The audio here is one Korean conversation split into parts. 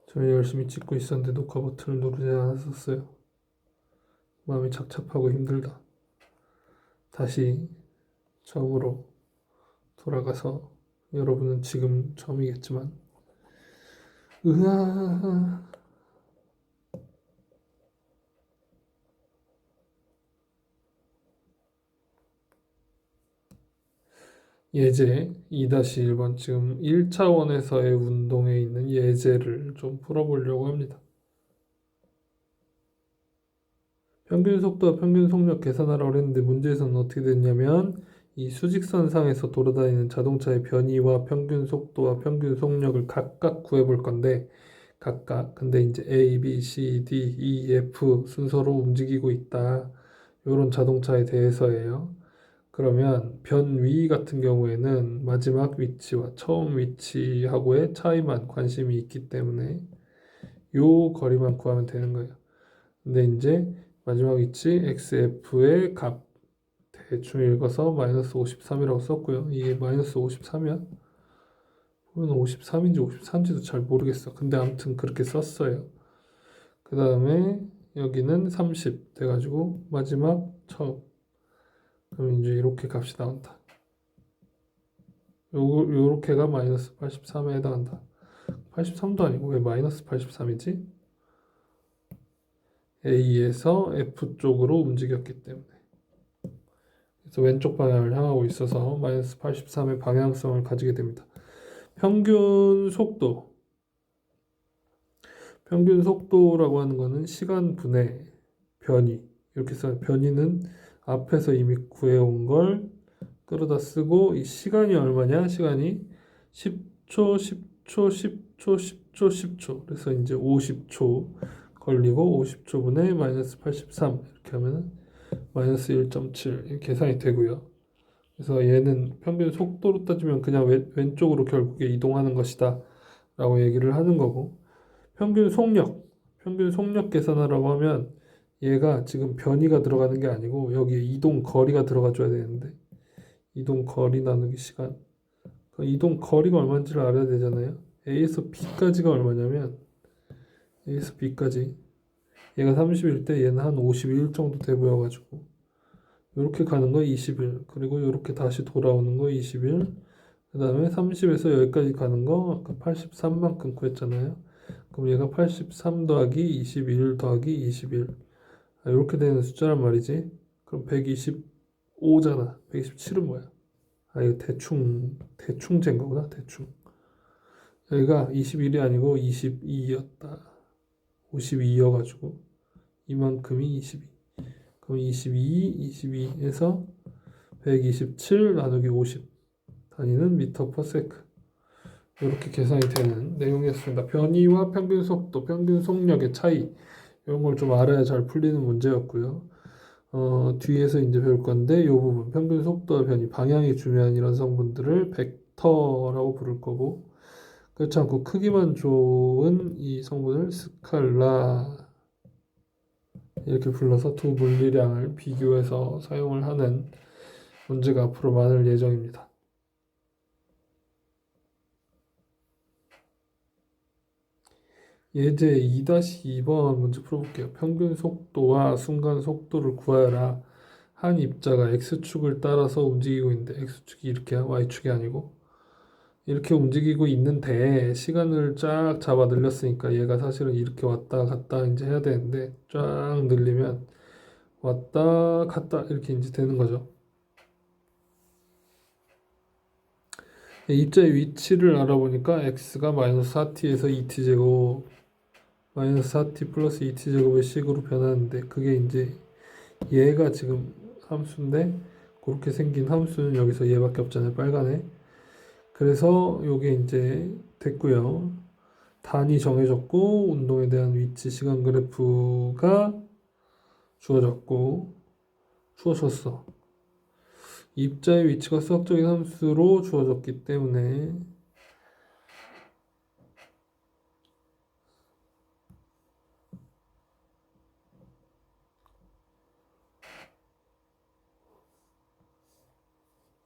저는 열심히 찍고 있었는데 녹화 버튼을 누르지 않았었어요. 마음이 착잡하고 힘들다. 다시 처음으로 돌아가서 여러분은 지금 처음이겠지만 으아 예제 2-1번 지금 1차원에서의 운동에 있는 예제를 좀 풀어보려고 합니다. 평균 속도와 평균 속력 계산하라고 했는데 문제에서는 어떻게 됐냐면 이 수직선상에서 돌아다니는 자동차의 변이와 평균 속도와 평균 속력을 각각 구해볼 건데 각각 근데 이제 A, B, C, D, E, F 순서로 움직이고 있다. 이런 자동차에 대해서예요. 그러면 변위 같은 경우에는 마지막 위치와 처음 위치하고의 차이만 관심이 있기 때문에 요 거리만 구하면 되는 거예요. 근데 이제 마지막 위치 XF의 값 대충 읽어서 마이너스 53이라고 썼고요. 이게 마이너스 53이야? 보면 53인지 53인지도 잘 모르겠어. 근데 아무튼 그렇게 썼어요. 그 다음에 여기는 30 돼가지고 마지막 처음. 그럼 이제 이렇게 값이 나온다. 요렇게가 마이너스 83에 해당한다. 83도 아니고 왜 마이너스 83이지? A에서 F 쪽으로 움직였기 때문에. 그래서 왼쪽 방향을 향하고 있어서 마이너스 83의 방향성을 가지게 됩니다. 평균 속도. 평균 속도라고 하는 거는 시간분의 변이. 이렇게 써요. 변이는 앞에서 이미 구해온 걸 끌어다 쓰고 이 시간이 얼마냐? 시간이 10초, 10초, 10초, 10초, 10초. 그래서 이제 50초 걸리고 50초분의 마이너스 83 이렇게 하면 마이너스 1.7 계산이 되고요. 그래서 얘는 평균 속도로 따지면 그냥 왼쪽으로 결국에 이동하는 것이다 라고 얘기를 하는 거고 평균 속력, 평균 속력 계산하라고 하면 얘가 지금 변이가 들어가는 게 아니고 여기에 이동 거리가 들어가 줘야 되는데 이동 거리 나누기 시간 그 이동 거리가 얼마인지를 알아야 되잖아요. A에서 B까지가 얼마냐면 A에서 B까지 얘가 30일 때 얘는 한 51 정도 돼 보여가지고 이렇게 가는 거 20일 그리고 이렇게 다시 돌아오는 거 20일 그 다음에 30에서 여기까지 가는 거 아까 83만큼 구했잖아요. 그럼 얘가 83 더하기 21 더하기 21 이렇게 되는 숫자란 말이지. 그럼 125잖아. 127은 뭐야? 이거 대충 잰 거구나. 대충. 여기가 21이 아니고 22였다. 52여가지고 이만큼이 22. 그럼 22에서 127 나누기 50 단위는 미터 퍼 세크. 이렇게 계산이 되는 내용이었습니다. 변이와 평균 속도, 평균 속력의 차이 이런 걸 좀 알아야 잘 풀리는 문제였고요. 뒤에서 이제 배울 건데 이 부분 평균 속도와 변이, 방향이 중요한 이런 성분들을 벡터라고 부를 거고 그렇지 않고 크기만 좋은 이 성분을 스칼라 이렇게 불러서 두 물리량을 비교해서 사용을 하는 문제가 앞으로 많을 예정입니다. 예제 2-2번 문제 풀어볼게요. 평균 속도와 순간 속도를 구하여라. 한 입자가 X축을 따라서 움직이고 있는데 X축이 이렇게 Y축이 아니고 이렇게 움직이고 있는데 시간을 쫙 잡아 늘렸으니까 얘가 사실은 이렇게 왔다 갔다 이제 해야 되는데 쫙 늘리면 왔다 갔다 이렇게 이제 되는 거죠. 입자의 위치를 알아보니까 x가 마이너스 4t에서 2t 제곱 마이너스 4t 플러스 2t 제곱의 식으로 변하는데 그게 이제 얘가 지금 함수인데 그렇게 생긴 함수는 여기서 얘밖에 없잖아요. 빨간에. 그래서 요게 이제 됐고요. 단위 정해졌고 운동에 대한 위치 시간 그래프가 주어졌어. 입자의 위치가 수학적인 함수로 주어졌기 때문에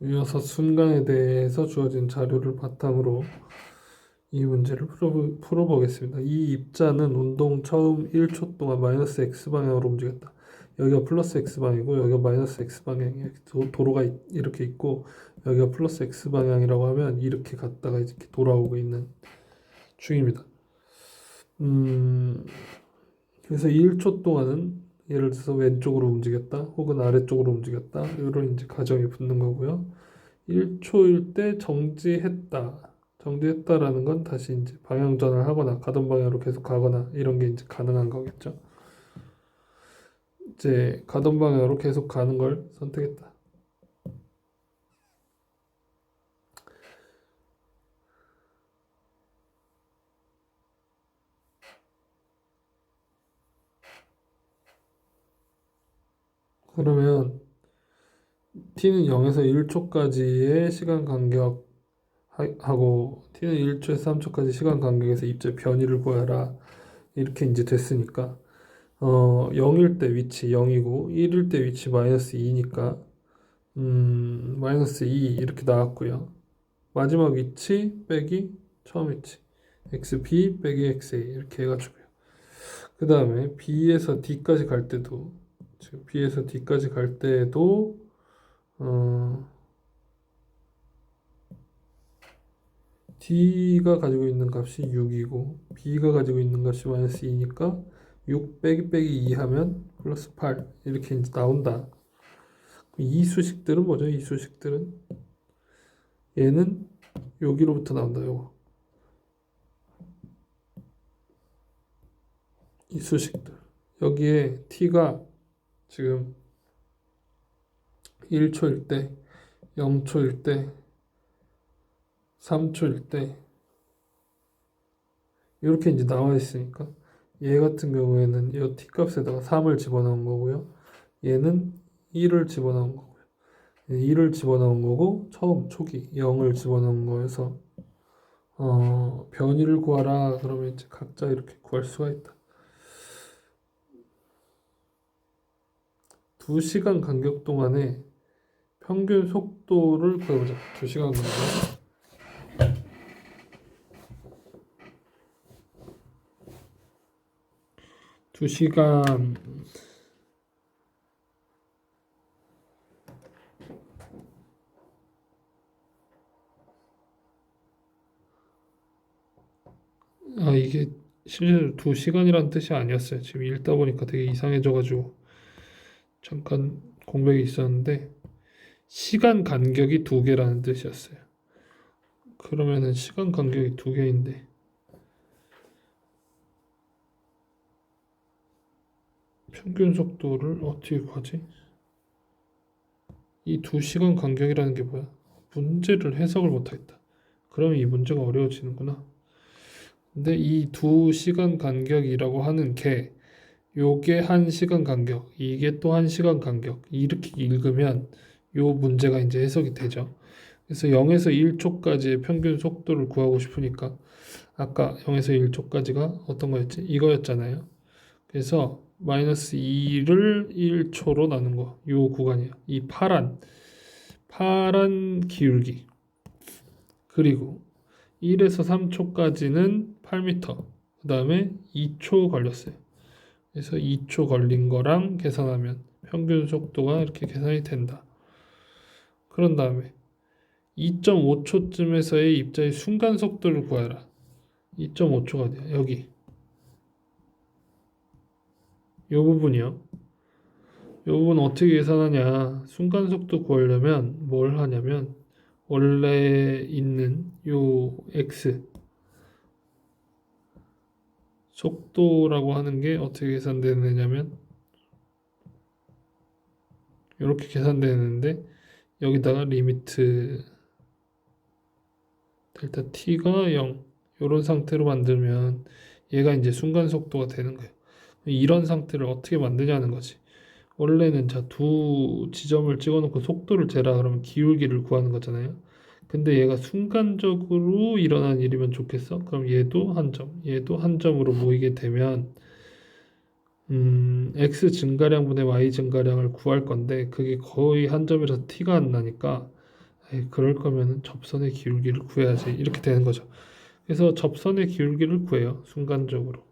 이어서 순간에 대해서 주어진 자료를 바탕으로 이 문제를 풀어보겠습니다. 이 입자는 운동 처음 1초 동안 마이너스 X방향으로 움직였다. 여기가 플러스 X방이고 여기가 마이너스 X방향이에요. 도로가 이렇게 있고 여기가 플러스 X방향이라고 하면 이렇게 갔다가 이렇게 돌아오고 있는 중입니다. 그래서 1초 동안은 예를 들어서 왼쪽으로 움직였다 혹은 아래쪽으로 움직였다 이런 이제 가정이 붙는 거고요. 1초일 때 정지했다라는 건 다시 이제 방향 전환하거나 가던 방향으로 계속 가거나 이런 게 이제 가능한 거겠죠. 이제 가던 방향으로 계속 가는 걸 선택했다. 그러면 t는 0에서 1초까지의 시간 간격 하고 t는 1초에서 3초까지 시간 간격에서 입자의 변이를 구하라 이렇게 이제 됐으니까 0일 때 위치 0이고 1일 때 위치 마이너스 2니까 마이너스 2 이렇게 나왔고요. 마지막 위치 빼기 처음 위치 xb 빼기 xa 이렇게 해가지고요. 그 다음에 b에서 d까지 갈 때도 지금 b에서 d까지 갈 때도 d가 가지고 있는 값이 6이고 b가 가지고 있는 값이 마이너스 2니까 6 빼기 2 하면 플러스 8 이렇게 이제 나온다. 이 수식들은 뭐죠? 이 수식들은 얘는 여기로부터 나온다. 요거 이 수식들 여기에 t가 지금 1초일 때 0초일 때 3초일 때 이렇게 이제 나와 있으니까 얘 같은 경우에는 이 t값에다가 3을 집어넣은 거고요. 얘는 1을 집어넣은 거고요. 1을 집어넣은 거고 처음 초기 0을 집어넣은 거여서 변이를 구하라 그러면 이제 각자 이렇게 구할 수가 있다. 2시간 간격 동안에 평균 속도를 구해보자. 2시간 간격 2시간 이게 실제로 2시간이란 뜻이 아니었어요. 지금 읽다 보니까 되게 이상해져가지고 잠깐 공백이 있었는데 시간 간격이 2개라는 뜻이었어요. 그러면은 시간 간격이 2개인데 평균 속도를 어떻게 구하지? 이 2시간 간격이라는 게 뭐야? 문제를 해석을 못하겠다. 그러면 이 문제가 어려워지는구나. 근데 이 2시간 간격이라고 하는 게 요게 1시간 간격, 이게 또 1시간 간격 이렇게 읽으면 요 문제가 이제 해석이 되죠. 그래서 0에서 1초까지의 평균 속도를 구하고 싶으니까 아까 0에서 1초까지가 어떤 거였지? 이거였잖아요. 그래서 마이너스 2를 1초로 나눈 거, 요 구간이에요. 이 파란 기울기. 그리고 1에서 3초까지는 8m. 그 다음에 2초 걸렸어요. 그래서 2초 걸린 거랑 계산하면 평균 속도가 이렇게 계산이 된다. 그런 다음에 2.5초쯤에서의 입자의 순간 속도를 구해라. 2.5초가 돼요. 여기. 이 부분이요. 이 부분 어떻게 계산하냐? 순간 속도 구하려면 뭘 하냐면 원래 있는 요 x 속도라고 하는 게 어떻게 계산되느냐면 이렇게 계산되는데 여기다가 리미트 델타 t가 0 이런 상태로 만들면 얘가 이제 순간 속도가 되는 거예요. 이런 상태를 어떻게 만드냐는 거지. 원래는 자, 두 지점을 찍어놓고 속도를 재라 그러면 기울기를 구하는 거잖아요. 근데 얘가 순간적으로 일어난 일이면 좋겠어? 그럼 얘도 한 점, 얘도 한 점으로 모이게 되면 x 증가량분의 y 증가량을 구할 건데 그게 거의 한 점이라서 t가 안 나니까 그럴 거면 접선의 기울기를 구해야지 이렇게 되는 거죠. 그래서 접선의 기울기를 구해요. 순간적으로.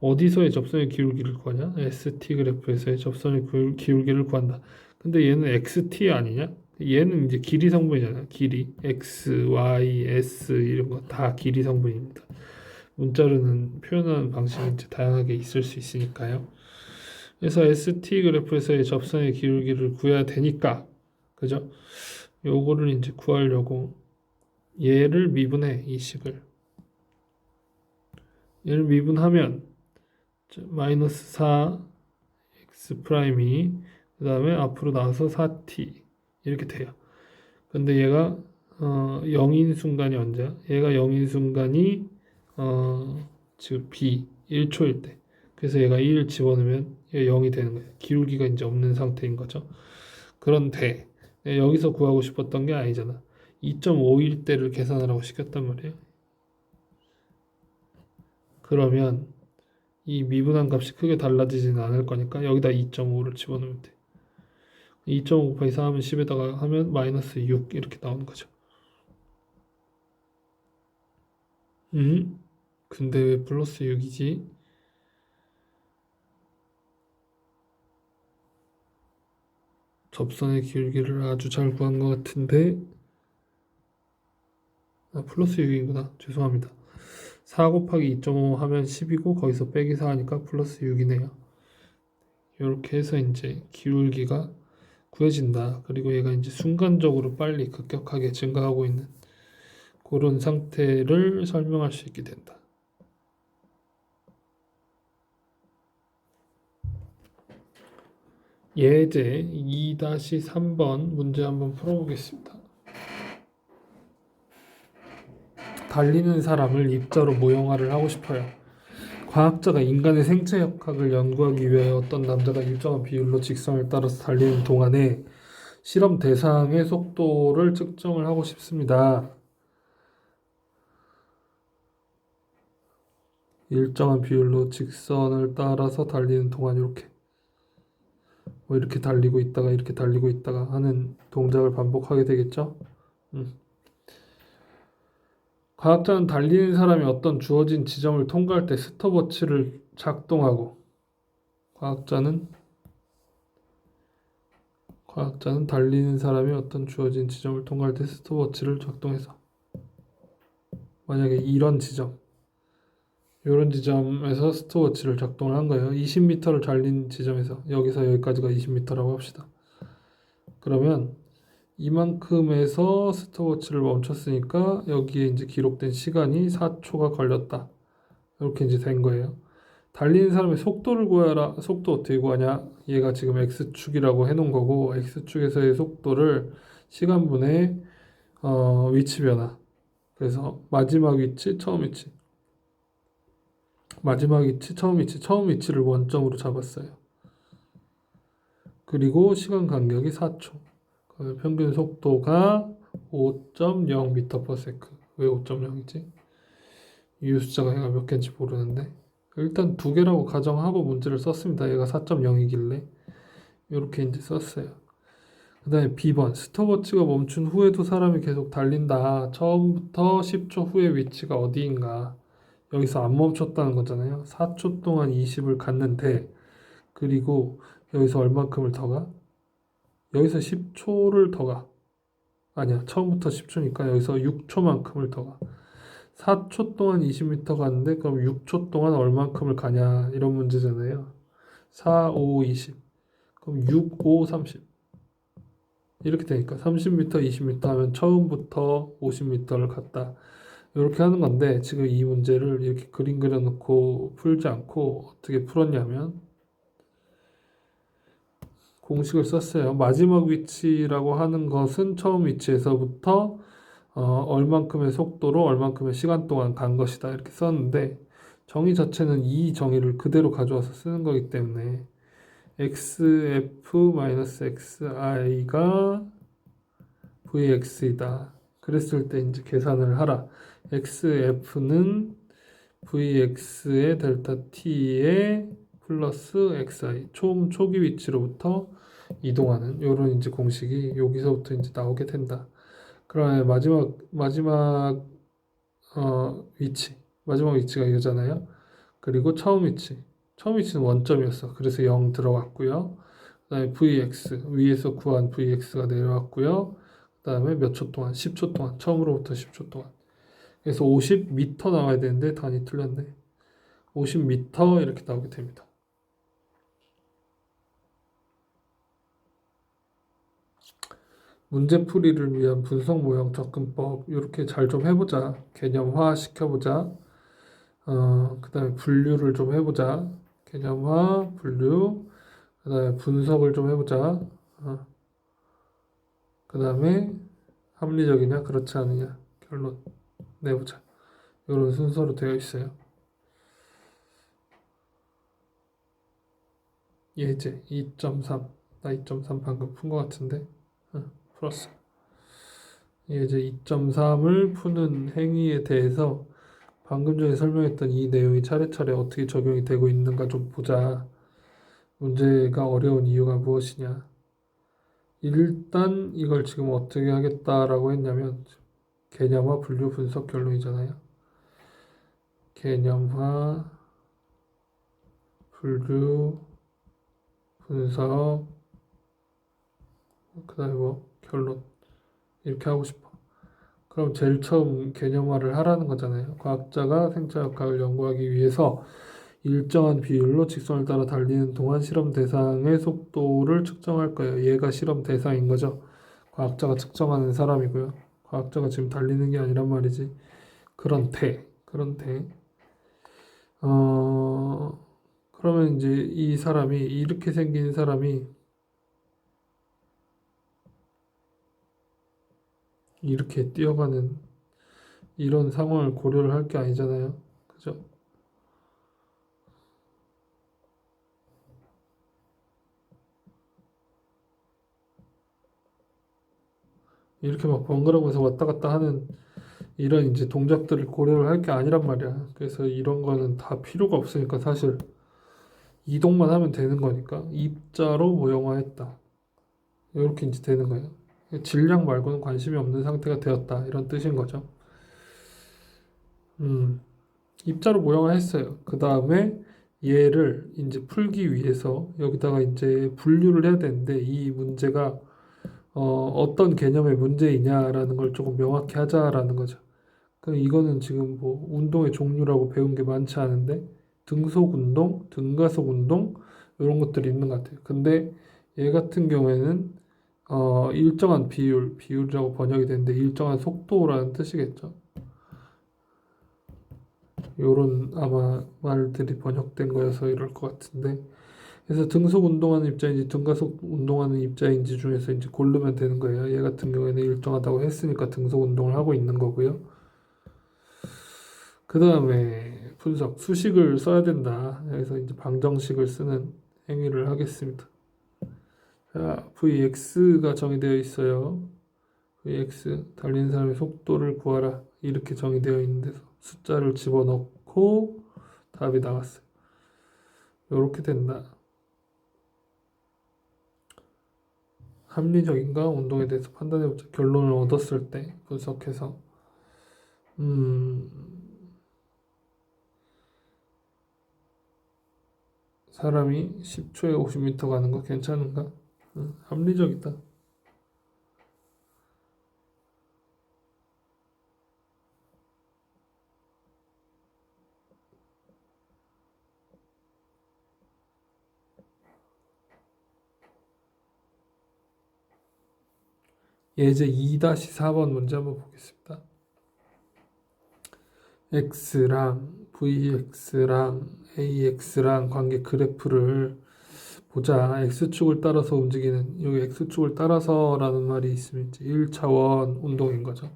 어디서의 접선의 기울기를 구하냐? ST 그래프에서의 접선의 기울기를 구한다. 근데 얘는 XT 아니냐? 얘는 이제 길이 성분이잖아. 길이. X, Y, S 이런 거 다 길이 성분입니다. 문자로는 표현하는 방식이 이제 다양하게 있을 수 있으니까요. 그래서 ST 그래프에서의 접선의 기울기를 구해야 되니까, 그죠? 요거를 이제 구하려고 얘를 미분해, 이 식을. 얘를 미분하면 마이너스 4 x 프라임이 그 다음에 앞으로 나와서 4t 이렇게 돼요. 근데 얘가 0인 순간이 언제야? 얘가 0인 순간이 지금 b 1초일 때. 그래서 얘가 1 집어넣으면 얘가 0이 되는 거예요. 기울기가 이제 없는 상태인 거죠. 그런데 여기서 구하고 싶었던 게 아니잖아. 2.5일 때를 계산하라고 시켰단 말이에요. 그러면 이 미분한 값이 크게 달라지지는 않을 거니까 여기다 2.5를 집어넣으면 돼. 2.5 곱하기 4 하면 10에다가 하면 마이너스 6 이렇게 나오는 거죠. 근데 왜 플러스 6이지? 접선의 기울기를 아주 잘 구한 것 같은데 플러스 6이구나. 죄송합니다. 4 곱하기 2.5 하면 10이고 거기서 빼기 4 하니까 플러스 6이네요. 이렇게 해서 이제 기울기가 구해진다. 그리고 얘가 이제 순간적으로 빨리 급격하게 증가하고 있는 그런 상태를 설명할 수 있게 된다. 예제 2-3번 문제 한번 풀어보겠습니다. 달리는 사람을 입자로 모형화를 하고 싶어요. 과학자가 인간의 생체 역학을 연구하기 위해 어떤 남자가 일정한 비율로 직선을 따라서 달리는 동안에 실험 대상의 속도를 측정을 하고 싶습니다. 일정한 비율로 직선을 따라서 달리는 동안 이렇게 이렇게 달리고 있다가 이렇게 달리고 있다가 하는 동작을 반복하게 되겠죠. 과학자는 달리는 사람이 어떤 주어진 지점을 통과할 때 스톱워치를 작동하고 과학자는 달리는 사람이 어떤 주어진 지점을 통과할 때 스톱워치를 작동해서 만약에 이런 지점에서 스톱워치를 작동을 한 거예요. 20m를 달린 지점에서 여기서 여기까지가 20m라고 합시다. 그러면 이만큼에서 스톱워치를 멈췄으니까 여기에 이제 기록된 시간이 4초가 걸렸다. 이렇게 이제 된 거예요. 달리는 사람의 속도를 구하라. 속도 어떻게 구하냐? 얘가 지금 x축이라고 해놓은 거고 x축에서의 속도를 시간분의 위치 변화. 그래서 마지막 위치, 처음 위치. 마지막 위치, 처음 위치를 원점으로 잡았어요. 그리고 시간 간격이 4초. 평균 속도가 5.0m/s. 왜 5.0이지? 이 숫자가 얘가 몇 개인지 모르는데 일단 두 개라고 가정하고 문제를 썼습니다. 얘가 4.0이길래 이렇게 이제 썼어요. 그 다음에 B번 스톱워치가 멈춘 후에도 사람이 계속 달린다. 처음부터 10초 후의 위치가 어디인가. 여기서 안 멈췄다는 거잖아요. 4초 동안 20을 갔는데 그리고 여기서 얼만큼을 더 가? 여기서 10초를 더 가. 아니야. 처음부터 10초니까 여기서 6초만큼을 더 가. 4초 동안 20m 갔는데 그럼 6초 동안 얼만큼을 가냐 이런 문제잖아요. 4, 5, 20. 그럼 6, 5, 30. 이렇게 되니까 30m, 20m 하면 처음부터 50m를 갔다. 이렇게 하는 건데 지금 이 문제를 이렇게 그림 그려놓고 풀지 않고 어떻게 풀었냐면 공식을 썼어요. 마지막 위치라고 하는 것은 처음 위치에서부터 얼만큼의 속도로 얼만큼의 시간 동안 간 것이다. 이렇게 썼는데 정의 자체는 이 정의를 그대로 가져와서 쓰는 거기 때문에 xf-xi가 vx이다. 그랬을 때 이제 계산을 하라. xf는 vx의 델타 t의 플러스 xi 초기 위치로부터 이동하는 이런 이제 공식이 여기서부터 이제 나오게 된다. 그러면 마지막 위치가 이거잖아요. 그리고 처음 위치는 원점이었어. 그래서 0 들어갔고요. 그다음에 vx 위에서 구한 vx가 내려왔고요. 그다음에 몇 초 동안 10초 동안 처음으로부터 10초 동안 그래서 50m 나와야 되는데 단위 틀렸네. 50m 이렇게 나오게 됩니다. 문제풀이를 위한 분석 모형 접근법 이렇게 잘 좀 해보자. 개념화 시켜보자. 그다음에 분류를 좀 해보자. 개념화, 분류, 그다음에 분석을 좀 해보자. 그다음에 합리적이냐 그렇지 않느냐 결론 내보자. 이런 순서로 되어 있어요. 예제 2.3 나 2.3 방금 푼 것 같은데 풀었어. 예제 2.3을 푸는 행위에 대해서 방금 전에 설명했던 이 내용이 차례차례 어떻게 적용이 되고 있는가 좀 보자. 문제가 어려운 이유가 무엇이냐. 일단 이걸 지금 어떻게 하겠다라고 했냐면 개념화, 분류, 분석, 결론이잖아요. 개념화, 분류, 분석, 그 다음에 뭐 결론 이렇게 하고 싶어. 그럼 제일 처음 개념화를 하라는 거잖아요. 과학자가 생체 역학을 연구하기 위해서 일정한 비율로 직선을 따라 달리는 동안 실험 대상의 속도를 측정할 거예요. 얘가 실험 대상인 거죠. 과학자가 측정하는 사람이고요. 과학자가 지금 달리는 게 아니란 말이지. 그런데 그러면 이제 이 사람이 이렇게 생긴 사람이 이렇게 뛰어가는 이런 상황을 고려를 할 게 아니잖아요. 그죠? 이렇게 막 번갈아가면서 왔다 갔다 하는 이런 이제 동작들을 고려를 할 게 아니란 말이야. 그래서 이런 거는 다 필요가 없으니까 사실 이동만 하면 되는 거니까 입자로 모형화했다. 이렇게 이제 되는 거예요. 질량 말고는 관심이 없는 상태가 되었다. 이런 뜻인 거죠. 음, 입자로 모형화했어요. 그 다음에 얘를 이제 풀기 위해서 여기다가 이제 분류를 해야 되는데 이 문제가 어떤 개념의 문제이냐라는 걸 조금 명확히 하자라는 거죠. 그럼 이거는 지금 뭐 운동의 종류라고 배운 게 많지 않은데 등속 운동, 등가속 운동 이런 것들이 있는 것 같아요. 근데 얘 같은 경우에는 일정한 비율이라고 번역이 되는데 일정한 속도라는 뜻이겠죠. 요런 아마 말들이 번역된 거여서 이럴 것 같은데 그래서 등속 운동하는 입자인지 등가속 운동하는 입자인지 중에서 이제 고르면 되는 거예요. 얘 같은 경우에는 일정하다고 했으니까 등속 운동을 하고 있는 거고요. 그 다음에 분석, 수식을 써야 된다. 그래서 이제 방정식을 쓰는 행위를 하겠습니다. 자, Vx가 정의되어 있어요. Vx, 달리는 사람의 속도를 구하라. 이렇게 정의되어 있는데 숫자를 집어넣고 답이 나왔어요. 이렇게 된다. 합리적인가? 운동에 대해서 판단해보자. 결론을 얻었을 때 분석해서 사람이 10초에 50m 가는 거 괜찮은가? 합리적이다. 예제 2-4번 문제 한번 보겠습니다. x랑 vx랑 ax랑 관계 그래프를 보자. x축을 따라서 움직이는 여기 x축을 따라서라는 말이 있으면 이제 1차원 운동인 거죠.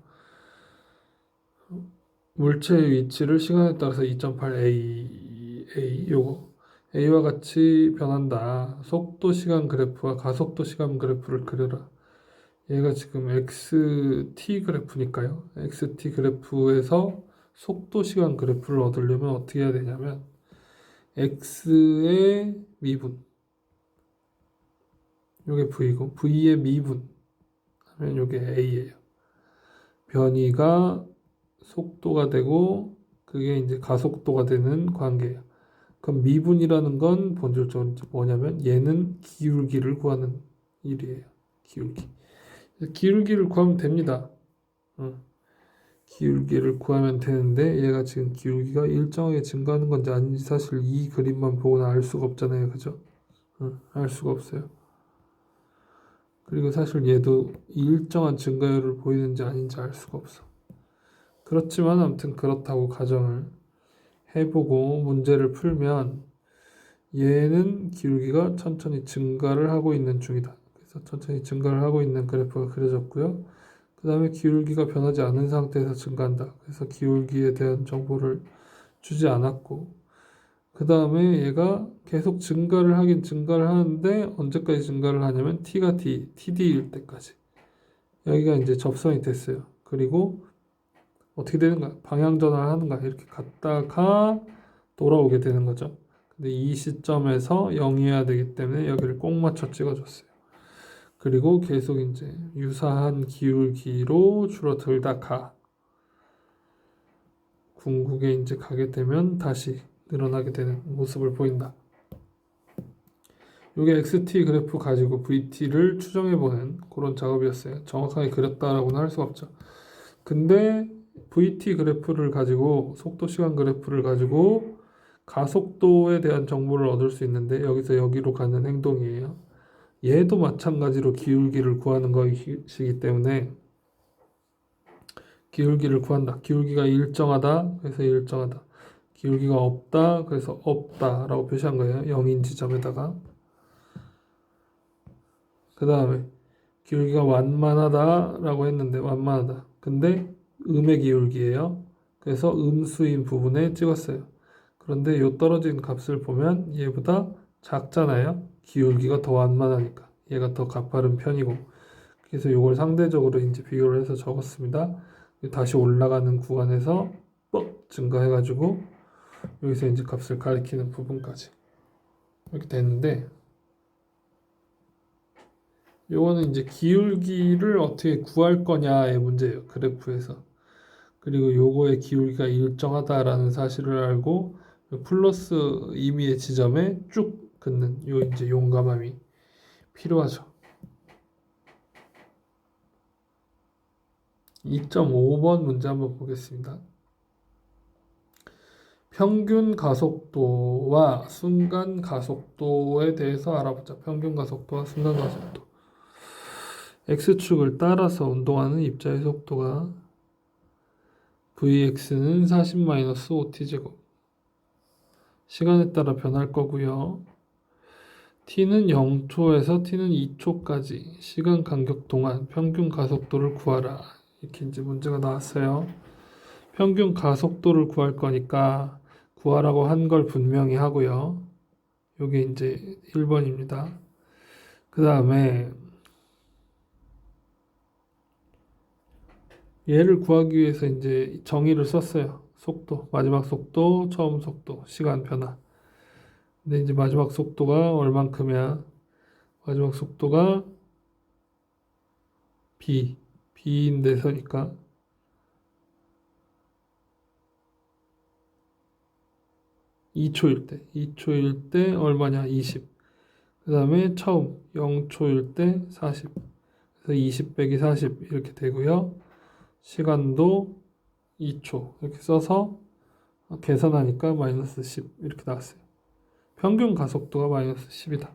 물체의 위치를 시간에 따라서 2.8a 요거 a와 같이 변한다. 속도 시간 그래프와 가속도 시간 그래프를 그려라. 얘가 지금 xt 그래프니까요. xt 그래프에서 속도 시간 그래프를 얻으려면 어떻게 해야 되냐면 x의 미분 요게 v고 v의 미분 하면 요게 a예요. 변이가 속도가 되고 그게 이제 가속도가 되는 관계예요. 그럼 미분이라는 건 본질적으로 이제 뭐냐면 얘는 기울기를 구하는 일이에요. 기울기. 기울기를 구하면 됩니다. 기울기를 구하면 되는데 얘가 지금 기울기가 일정하게 증가하는 건지 아닌지 사실 이 그림만 보고는 알 수가 없잖아요. 그죠? 알 수가 없어요. 그리고 사실 얘도 일정한 증가율을 보이는지 아닌지 알 수가 없어. 그렇지만 아무튼 그렇다고 가정을 해보고 문제를 풀면 얘는 기울기가 천천히 증가를 하고 있는 중이다. 그래서 천천히 증가를 하고 있는 그래프가 그려졌고요. 그 다음에 기울기가 변하지 않은 상태에서 증가한다. 그래서 기울기에 대한 정보를 주지 않았고 그 다음에 얘가 계속 증가를 하는데 언제까지 증가를 하냐면 t가 td일 때까지 여기가 이제 접선이 됐어요. 그리고 어떻게 되는가? 방향 전환을 하는가? 이렇게 갔다가 돌아오게 되는 거죠. 근데 이 시점에서 0이어야 되기 때문에 여기를 꼭 맞춰 찍어줬어요. 그리고 계속 이제 유사한 기울기로 줄어들다가 궁극에 이제 가게 되면 다시 늘어나게 되는 모습을 보인다. 이게 XT 그래프 가지고 VT를 추정해보는 그런 작업이었어요. 정확하게 그렸다라고는 할 수 없죠. 근데 VT 그래프를 가지고 속도 시간 그래프를 가지고 가속도에 대한 정보를 얻을 수 있는데 여기서 여기로 가는 행동이에요. 얘도 마찬가지로 기울기를 구하는 것이기 때문에 기울기를 구한다. 기울기가 일정하다. 그래서 일정하다. 기울기가 없다. 그래서 없다라고 표시한 거예요. 0인 지점에다가. 그 다음에 기울기가 완만하다라고 했는데 완만하다. 근데 음의 기울기예요. 그래서 음수인 부분에 찍었어요. 그런데 요 떨어진 값을 보면 얘보다 작잖아요. 기울기가 더 완만하니까. 얘가 더 가파른 편이고. 그래서 이걸 상대적으로 이제 비교를 해서 적었습니다. 다시 올라가는 구간에서 뻑 증가해가지고 여기서 이제 값을 가리키는 부분까지 이렇게 됐는데 요거는 이제 기울기를 어떻게 구할 거냐의 문제예요. 그래프에서. 그리고 요거의 기울기가 일정하다라는 사실을 알고 플러스 임의의 지점에 쭉 긋는 요 이제 용감함이 필요하죠. 2.5번 문제 한번 보겠습니다. 평균 가속도와 순간 가속도에 대해서 알아보자. 평균 가속도와 순간 가속도. X축을 따라서 운동하는 입자의 속도가 Vx는 40-5t제곱. 시간에 따라 변할 거고요. t는 0초에서 t는 2초까지 시간 간격 동안 평균 가속도를 구하라. 이렇게 이제 문제가 나왔어요. 평균 가속도를 구할 거니까 구하라고 한 걸 분명히 하고요. 요게 이제 1번입니다. 그 다음에 얘를 구하기 위해서 이제 정의를 썼어요. 속도, 마지막 속도, 처음 속도, 시간 변화. 근데 이제 마지막 속도가 얼만큼이야? 마지막 속도가 B인데서니까 2초일 때 얼마냐? 20. 그 다음에 처음 0초일 때 40. 그래서 20 빼기 40 이렇게 되고요. 시간도 2초 이렇게 써서 계산하니까 마이너스 10 이렇게 나왔어요. 평균 가속도가 마이너스 10이다.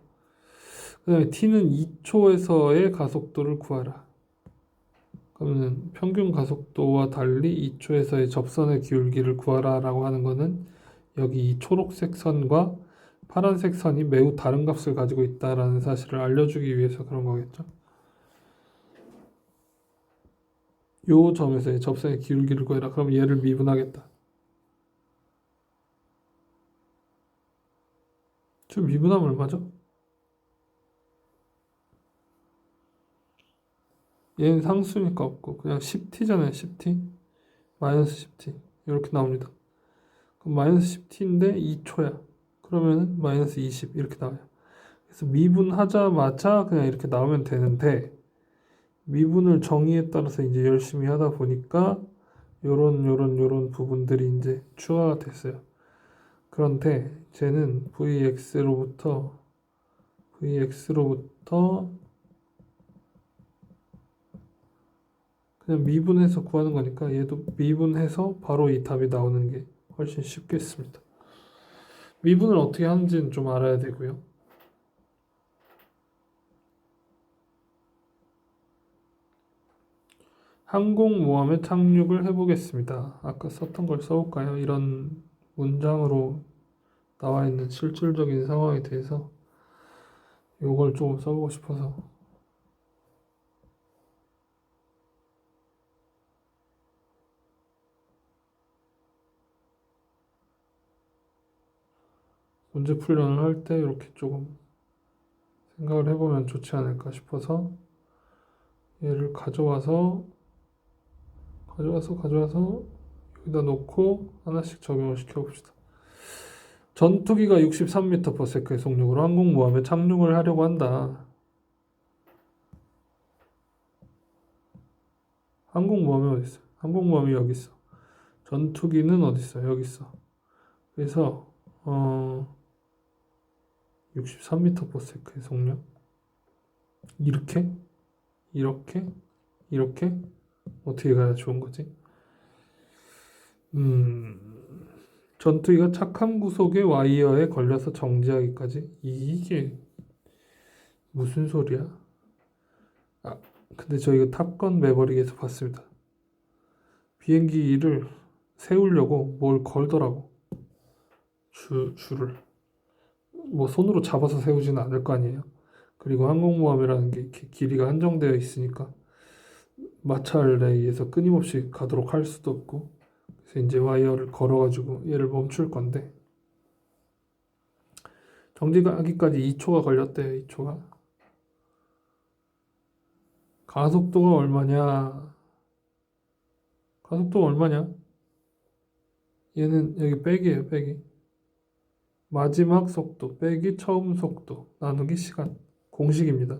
그 다음에 t는 2초에서의 가속도를 구하라. 그러면 평균 가속도와 달리 2초에서의 접선의 기울기를 구하라 라고 하는 거는 여기 이 초록색 선과 파란색 선이 매우 다른 값을 가지고 있다라는 사실을 알려주기 위해서 그런 거겠죠. 요 점에서의 접선의 기울기를 구해라. 그럼 얘를 미분하겠다. 지금 미분하면 얼마죠? 얘는 상수니까 없고 그냥 10t잖아요. 10t 마이너스 10t 이렇게 나옵니다. 그럼 마이너스 10t인데 2초야. 그러면 마이너스 20 이렇게 나와요. 그래서 미분하자마자 그냥 이렇게 나오면 되는데 미분을 정의에 따라서 이제 열심히 하다 보니까 요런 부분들이 이제 추가가 됐어요. 그런데 쟤는 vx로부터 그냥 미분해서 구하는 거니까 얘도 미분해서 바로 이 답이 나오는 게 훨씬 쉽겠습니다. 미분을 어떻게 하는지는 좀 알아야 되고요. 항공모함에 착륙을 해보겠습니다. 아까 썼던 걸 써볼까요? 이런 문장으로 나와 있는 실질적인 상황에 대해서 요걸 조금 써보고 싶어서. 문제 풀이를 할 때 이렇게 조금 생각을 해보면 좋지 않을까 싶어서 얘를 가져와서 여기다 놓고 하나씩 적용을 시켜봅시다. 전투기가 63m/s의 속력으로 항공모함에 착륙을 하려고 한다. 항공모함이 어디 있어? 항공모함이 여기 있어. 전투기는 어디 있어? 여기 있어. 그래서 63m/s의 속력 이렇게 어떻게 가야 좋은 거지? 전투기가 착함 구속의 와이어에 걸려서 정지하기까지 이게 무슨 소리야? 아, 근데 저 이거 탑건 매버릭에서 봤습니다. 비행기를 세우려고 뭘 걸더라고. 줄을 뭐 손으로 잡아서 세우지는 않을 거 아니에요. 그리고 항공모함이라는 게 이렇게 길이가 한정되어 있으니까 마찰에 의해서 끊임없이 가도록 할 수도 없고, 그래서 이제 와이어를 걸어가지고 얘를 멈출 건데, 정지하기까지 2초가 걸렸대요. 2초가. 가속도가 얼마냐? 가속도가 얼마냐? 얘는 여기 빼기예요. 빼기. 마지막 속도 빼기 처음 속도 나누기 시간. 공식입니다.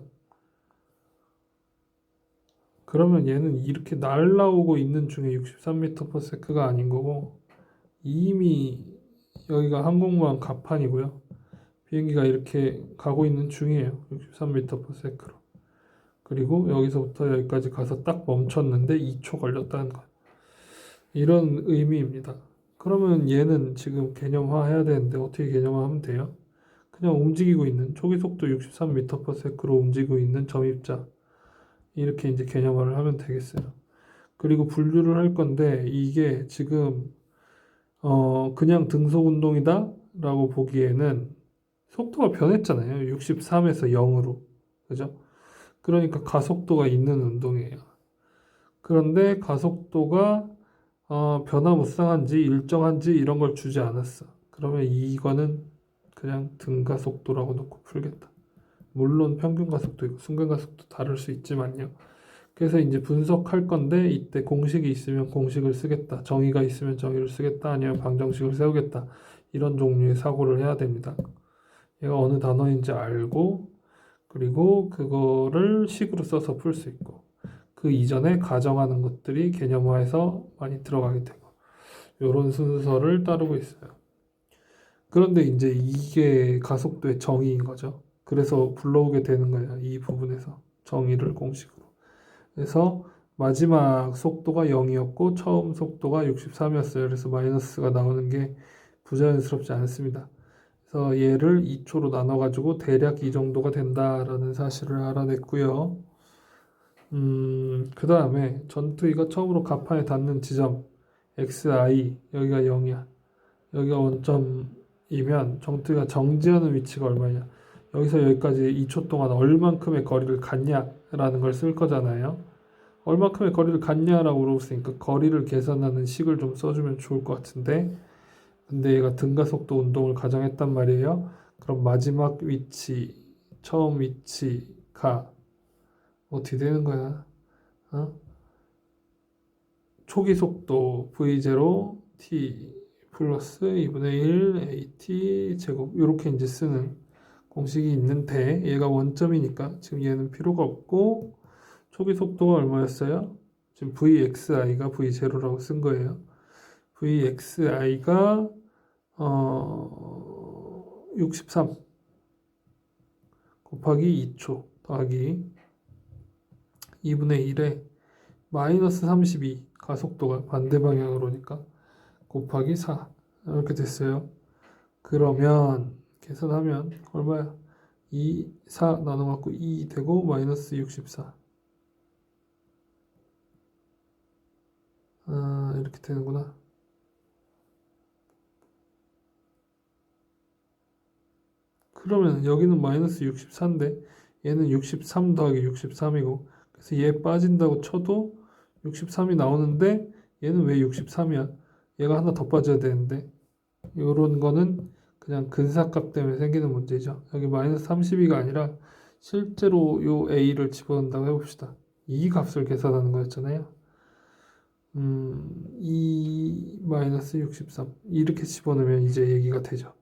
그러면 얘는 이렇게 날라오고 있는 중에 63m/s가 아닌 거고, 이미 여기가 항공모함 갑판이고요. 비행기가 이렇게 가고 있는 중이에요. 63m/s로. 그리고 여기서부터 여기까지 가서 딱 멈췄는데 2초 걸렸다는 거. 이런 의미입니다. 그러면 얘는 지금 개념화해야 되는데 어떻게 개념화하면 돼요? 그냥 움직이고 있는 초기 속도 63m/s로 움직이고 있는 점입자, 이렇게 이제 개념화를 하면 되겠어요. 그리고 분류를 할 건데 이게 지금 그냥 등속 운동이다 라고 보기에는 속도가 변했잖아요. 63에서 0으로. 그죠? 그러니까 가속도가 있는 운동이에요. 그런데 가속도가 변화무쌍한지 일정한지 이런 걸 주지 않았어. 그러면 이거는 그냥 등가속도라고 놓고 풀겠다. 물론 평균 가속도 있고 순간 가속도 다를 수 있지만요. 그래서 이제 분석할 건데 이때 공식이 있으면 공식을 쓰겠다. 정의가 있으면 정의를 쓰겠다. 아니면 방정식을 세우겠다. 이런 종류의 사고를 해야 됩니다. 얘가 어느 단어인지 알고, 그리고 그거를 식으로 써서 풀 수 있고, 그 이전에 가정하는 것들이 개념화해서 많이 들어가게 되고, 이런 순서를 따르고 있어요. 그런데 이제 이게 가속도의 정의인 거죠. 그래서 불러오게 되는 거예요. 이 부분에서 정의를 공식으로. 그래서 마지막 속도가 0이었고 처음 속도가 63이었어요. 그래서 마이너스가 나오는 게 부자연스럽지 않습니다. 그래서 얘를 2초로 나눠가지고 대략 이 정도가 된다라는 사실을 알아냈고요. 그 다음에 전투기가 처음으로 갑판에 닿는 지점 xi, 여기가 0이야. 여기가 원점이면 전투기가 정지하는 위치가 얼마냐. 여기서 여기까지 2초 동안 얼만큼의 거리를 갔냐라는 걸 쓸 거잖아요. 얼만큼의 거리를 갔냐라고 물어봤으니까 거리를 계산하는 식을 좀 써주면 좋을 것 같은데, 근데 얘가 등가속도 운동을 가정했단 말이에요. 그럼 마지막 위치, 처음 위치가 어떻게 되는 거야? 초기 속도 v0 t 플러스 2분의 1 at 제곱, 이렇게 이제 쓰는 공식이 있는데 얘가 원점이니까 지금 얘는 필요가 없고, 초기 속도가 얼마였어요? 지금 VXI가 V0라고 쓴 거예요. VXI가 63 곱하기 2초 더하기 2분의 1에 마이너스 32 가속도가 반대 방향으로니까 곱하기 4 이렇게 됐어요. 그러면 계산하면 얼마야? 2, 4 나눠갖고 2 되고 마이너스 64 이렇게 되는구나. 그러면 여기는 마이너스 64인데 얘는 63 더하기 63이고 그래서 얘 빠진다고 쳐도 63이 나오는데 얘는 왜 63이야? 얘가 하나 더 빠져야 되는데 요런 거는 그냥 근사값 때문에 생기는 문제죠. 여기 마이너스 32가 아니라 실제로 요 a를 집어넣는다고 해봅시다. 이 값을 계산하는 거였잖아요. 2 마이너스 63 이렇게 집어넣으면 이제 얘기가 되죠.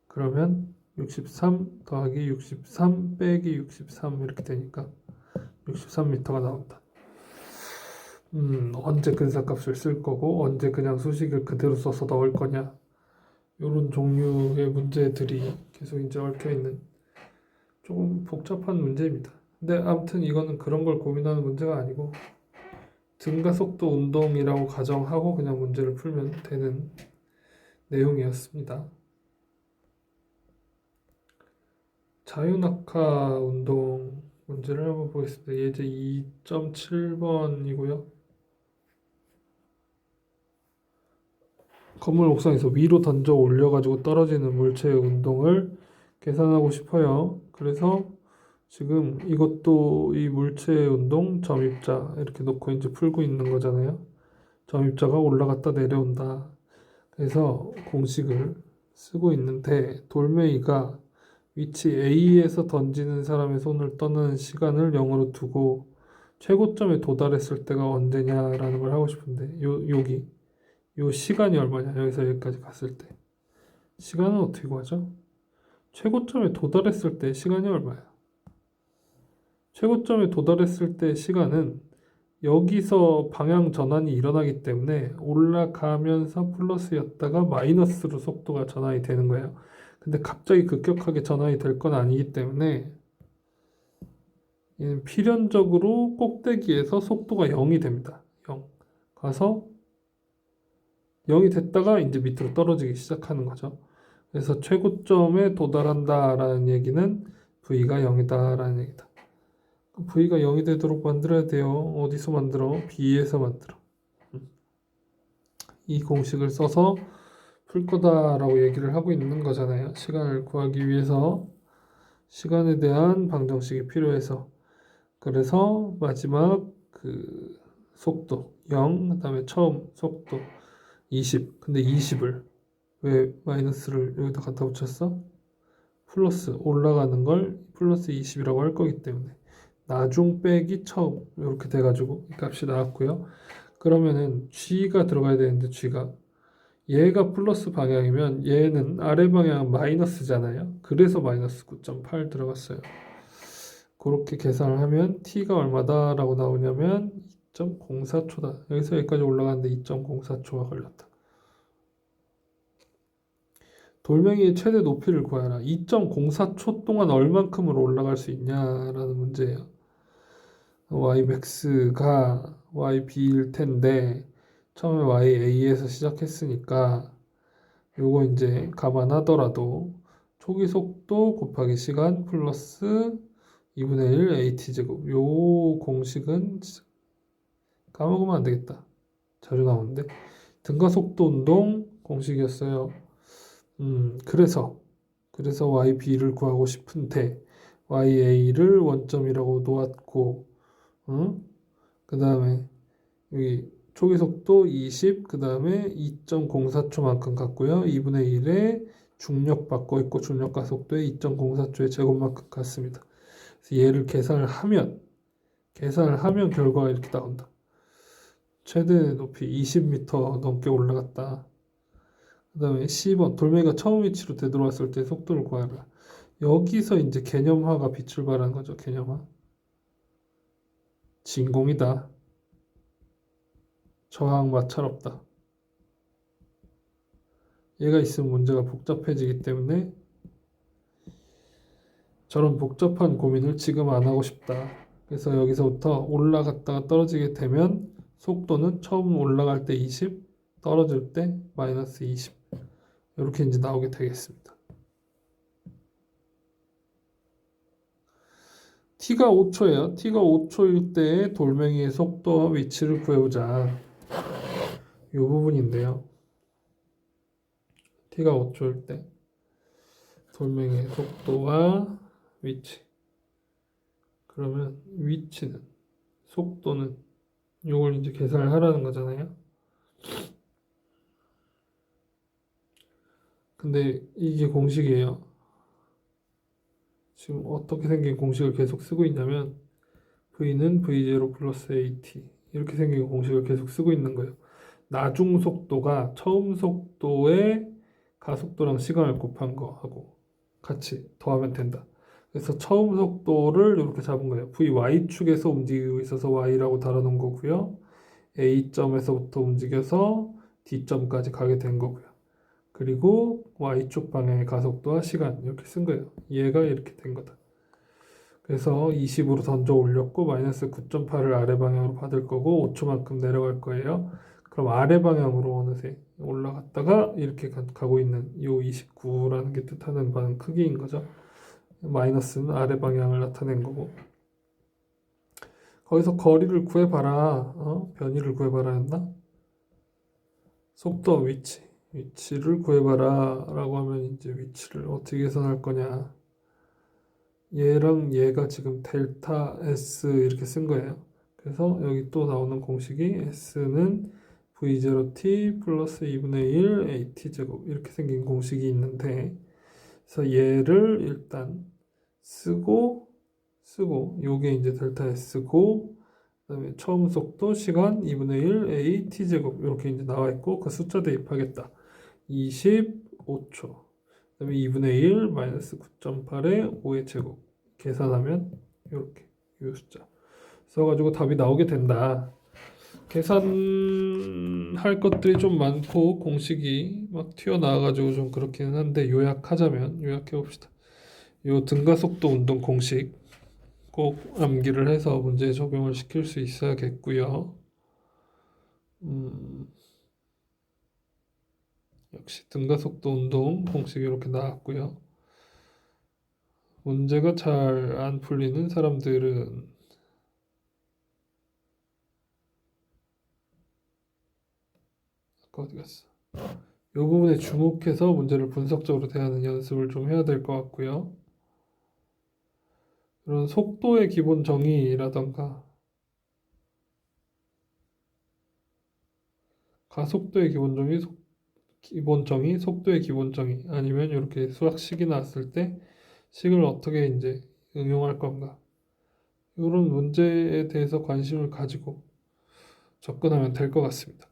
그러면 63 더하기 63 빼기 63 이렇게 되니까 63m가 나온다. 언제 근사값을 쓸 거고 언제 그냥 수식을 그대로 써서 넣을 거냐 이런 종류의 문제들이 계속 이제 얽혀 있는 조금 복잡한 문제입니다. 근데 아무튼 이거는 그런 걸 고민하는 문제가 아니고 등가속도 운동이라고 가정하고 그냥 문제를 풀면 되는 내용이었습니다. 자유낙하 운동 문제를 한번 보겠습니다. 예제 2.7번이고요. 건물 옥상에서 위로 던져 올려가지고 떨어지는 물체의 운동을 계산하고 싶어요. 그래서 지금 이것도 이 물체의 운동 점입자 이렇게 놓고 이제 풀고 있는 거잖아요. 점입자가 올라갔다 내려온다. 그래서 공식을 쓰고 있는데 돌멩이가 위치 A에서 던지는 사람의 손을 떠나는 시간을 0으로 두고 최고점에 도달했을 때가 언제냐라는 걸 하고 싶은데 여기 요 시간이 얼마냐 여기서 여기까지 갔을 때 시간은 어떻게 구하죠? 최고점에 도달했을 때 시간이 얼마야? 최고점에 도달했을 때 시간은 여기서 방향 전환이 일어나기 때문에 올라가면서 플러스였다가 마이너스로 속도가 전환이 되는 거예요. 근데 갑자기 급격하게 전환이 될 건 아니기 때문에 얘는 필연적으로 꼭대기에서 속도가 0이 됩니다. 0 가서 0이 됐다가 이제 밑으로 떨어지기 시작하는 거죠. 그래서 최고점에 도달한다라는 얘기는 V가 0이다라는 얘기다. V가 0이 되도록 만들어야 돼요. 어디서 만들어? B에서 만들어. 이 공식을 써서 풀 거다라고 얘기를 하고 있는 거잖아요. 시간을 구하기 위해서 시간에 대한 방정식이 필요해서 그래서 마지막 그 속도 0 그다음에 처음 속도 20 근데 20을 왜 마이너스를 여기다 갖다 붙였어? 플러스 올라가는 걸 플러스 20이라고 할 거기 때문에 나중 빼기 처음 이렇게 돼가지고 이 값이 나왔고요. 그러면은 G가 들어가야 되는데 G가 얘가 플러스 방향이면 얘는 아래 방향은 마이너스잖아요. 그래서 마이너스 9.8 들어갔어요. 그렇게 계산을 하면 T가 얼마다라고 나오냐면 2.04초다. 여기서 여기까지 올라가는데 2.04초가 걸렸다. 돌멩이의 최대 높이를 구하라. 2.04초 동안 얼만큼으로 올라갈 수 있냐라는 문제예요. ymax가 yb일 텐데 처음에 ya에서 시작했으니까 요거 이제 감안하더라도 초기 속도 곱하기 시간 플러스 2분의 1 at제곱 요 공식은 까먹으면 안 되겠다. 자주 나오는데 등가속도 운동 공식이었어요. 그래서 YB를 구하고 싶은데 YA를 원점이라고 놓았고 그 다음에 여기 초기 속도 20, 그 다음에 2.04초만큼 갔고요. 2분의 1에 중력 받고 있고 중력 가속도에 2.04초의 제곱만큼 갔습니다. 그래서 얘를 계산을 하면 결과가 이렇게 나온다. 최대 높이 20m 넘게 올라갔다. 그 다음에 10번 돌멩이가 처음 위치로 되돌아왔을 때 속도를 구하라. 여기서 이제 개념화가 빛을 발하는 거죠. 개념화. 진공이다. 저항 마찰 없다. 얘가 있으면 문제가 복잡해지기 때문에 저런 복잡한 고민을 지금 안 하고 싶다. 그래서 여기서부터 올라갔다가 떨어지게 되면 속도는 처음 올라갈 때 20, 떨어질 때 마이너스 20. 이렇게 이제 나오게 되겠습니다. t가 5초예요. t가 5초일 때 돌멩이의 속도와 위치를 구해보자. 이 부분인데요. t가 5초일 때 돌멩이의 속도와 위치. 그러면 위치는, 속도는 이걸 이제 계산을 하라는 거잖아요. 근데 이게 공식이에요. 지금 어떻게 생긴 공식을 계속 쓰고 있냐면 V는 V0 플러스 AT 이렇게 생긴 공식을 계속 쓰고 있는 거예요. 나중 속도가 처음 속도의 가속도랑 시간을 곱한 거하고 같이 더하면 된다. 그래서 처음 속도를 이렇게 잡은 거예요. VY축에서 움직이고 있어서 Y라고 달아놓은 거고요. A점에서부터 움직여서 D점까지 가게 된 거고요. 그리고 Y축 방향의 가속도와 시간 이렇게 쓴 거예요. 얘가 이렇게 된 거다. 그래서 20으로 던져 올렸고 마이너스 9.8을 아래 방향으로 받을 거고 5초만큼 내려갈 거예요. 그럼 아래 방향으로 어느새 올라갔다가 이렇게 가고 있는 이 29라는 게 뜻하는 바는 크기인 거죠. 마이너스는 아래 방향을 나타낸 거고 거기서 거리를 구해봐라. 변이를 구해봐라 했나? 속도와 위치를 구해봐라 라고 하면 이제 위치를 어떻게 계산할 거냐. 얘랑 얘가 지금 델타 S 이렇게 쓴 거예요. 그래서 여기 또 나오는 공식이 S는 V0t 플러스 2분의 1 AT 제곱 이렇게 생긴 공식이 있는데 그래서 얘를 일단 쓰고 요게 이제 델타 S고 그다음에 처음 속도 시간 2분의 1 AT 제곱 이렇게 이제 나와 있고 그 숫자 대입하겠다. 25초 그다음에 2분의 1 마이너스 9.8의 5의 제곱 계산하면 이렇게 이 숫자 써가지고 답이 나오게 된다. 계산할 것들이 좀 많고 공식이 막 튀어나와가지고 좀 그렇기는 한데 요약해 봅시다. 요 등가속도 운동 공식 꼭 암기를 해서 문제에 적용을 시킬 수 있어야겠고요. 역시 등가속도 운동 공식이 이렇게 나왔고요. 문제가 잘 안 풀리는 사람들은 아까 어디 갔어? 이 부분에 주목해서 문제를 분석적으로 대하는 연습을 좀 해야 될 것 같고요. 그런 속도의 기본 정의라던가 가속도의 기본 정의, 속도의 기본 정의 아니면 이렇게 수학식이 나왔을 때 식을 어떻게 이제 응용할 건가 이런 문제에 대해서 관심을 가지고 접근하면 될 것 같습니다.